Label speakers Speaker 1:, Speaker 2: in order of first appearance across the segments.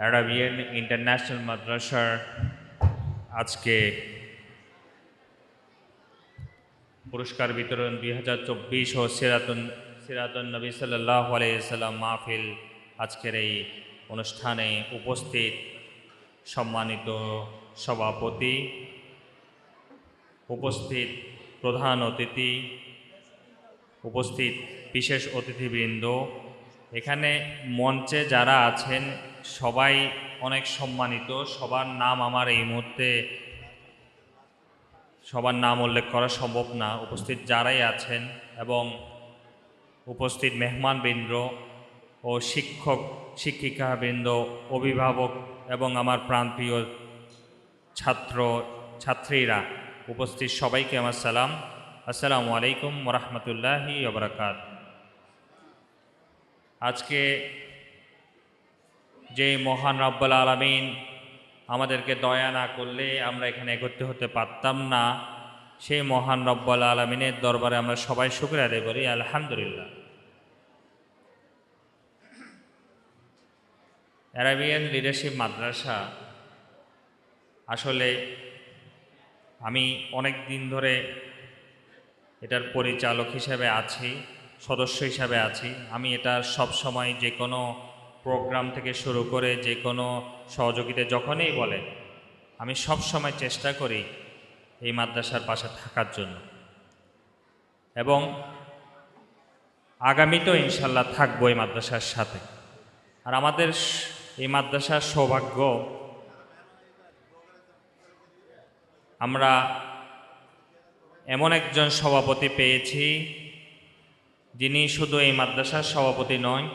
Speaker 1: Arabian international মাদ্রাসার আজকে পুরস্কার বিতরণ 2024 ও সিরাতুন নবী সাল্লাল্লাহু আলাইহি ওয়াসাল্লাম মাহফিল আজকের এই অনুষ্ঠানে উপস্থিত সম্মানিত সভাপতি, উপস্থিত প্রধান অতিথি, উপস্থিত বিশেষ অতিথিবৃন্দ, এখানে মঞ্চে যারা আছেন সবাই অনেক সম্মানিত। সবার নাম আমার এই মুহূর্তে সবার নাম উল্লেখ করা সম্ভব না। উপস্থিত যারাই আছেন এবং উপস্থিত মেহমানবৃন্দ ও শিক্ষক শিক্ষিকাবৃন্দ, অভিভাবক এবং আমার প্রাণপ্রিয় ছাত্র ছাত্রীরা, উপস্থিত সবাইকে আমার সালাম। আসসালামু আলাইকুম ওয়া রাহমাতুল্লাহি ওয়া বারাকাতুহু। আজকে যে মহান রব্বুল আলামিন আমাদেরকে দয়া না করলে আমরা এখানে একত্রিত হতে পারতাম না, সেই মহান রব্বুল আলামিনের দরবারে আমরা সবাই শুকরিয়া আদায় করি, আলহামদুলিল্লাহ। আরাবিয়ান লিডারশিপ মাদ্রাসা আসলে আমি অনেক দিন ধরে এটার পরিচালক হিসেবে আছি, সদস্য হিসাবে আছি। আমি এটার সব সময় যে কোনো প্রোগ্রাম থেকে শুরু করে যে কোনো সহযোগিতা যখনই বলে আমি সব সময় চেষ্টা করি এই মাদ্রাসার পাশে থাকার জন্য, এবং আগামীতেও ইনশাল্লাহ থাকবো এই মাদ্রাসার সাথে। আর আমাদের এই মাদ্রাসার সৌভাগ্য, আমরা এমন একজন সভাপতি পেয়েছি যিনি শুধু এই মাদ্রাসার সভাপতি নয়,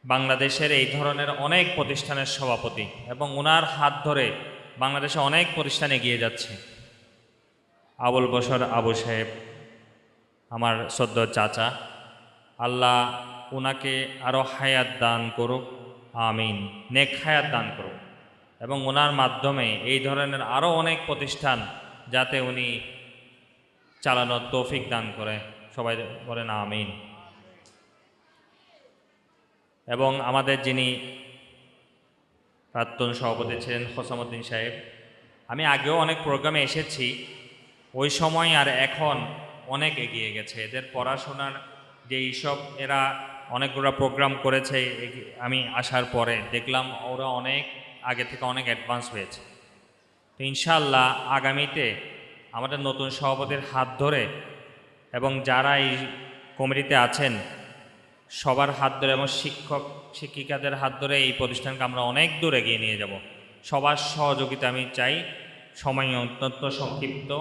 Speaker 1: বাংলাদেশের এই ধরনের অনেক প্রতিষ্ঠানের সভাপতি, এবং ওনার হাত ধরে বাংলাদেশে অনেক প্রতিষ্ঠান এগিয়ে যাচ্ছে। আবুল বশর আবু সাহেব, আমার সদ্য চাচা, আল্লাহ ওনাকে আরও হায়াত দান করুক, আমিন, নেক হায়াত দান করুক, এবং ওনার মাধ্যমে এই ধরনের আরও অনেক প্রতিষ্ঠান যাতে উনি চালানোর তৌফিক দান করে, সবাই বলেন আমিন। এবং আমাদের যিনি প্রাক্তন সভাপতি ছিলেন হোসামউদ্দিন সাহেব, আমি আগেও অনেক প্রোগ্রামে এসেছি, ওই সময় আর এখন অনেক এগিয়ে গেছে। এদের পড়াশোনার যে এইসব এরা অনেকগুলো প্রোগ্রাম করেছে, আমি আসার পরে দেখলাম ওরা অনেক আগে থেকে অনেক অ্যাডভান্স হয়েছে। তো ইনশাআল্লাহ আগামীতে আমাদের নতুন সভাপতির হাত ধরে এবং যারা এই কমিটিতে আছেন সবার হাত ধরে এবং শিক্ষক শিক্ষিকাদের হাত ধরে এই প্রতিষ্ঠানকে আমরা অনেক দূর এগিয়ে নিয়ে যাব। সবার সহযোগিতা আমি চাই। সময় অত্যন্ত সংক্ষিপ্ত,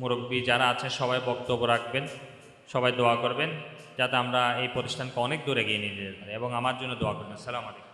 Speaker 1: মুরব্বী যারা আছে সবাই বক্তব্য রাখবেন, সবাই দোয়া করবেন যাতে আমরা এই প্রতিষ্ঠানকে অনেক দূর এগিয়ে নিয়ে যেতে পারি, এবং আমার জন্য দোয়া করবেন। আসসালামু আলাইকুম।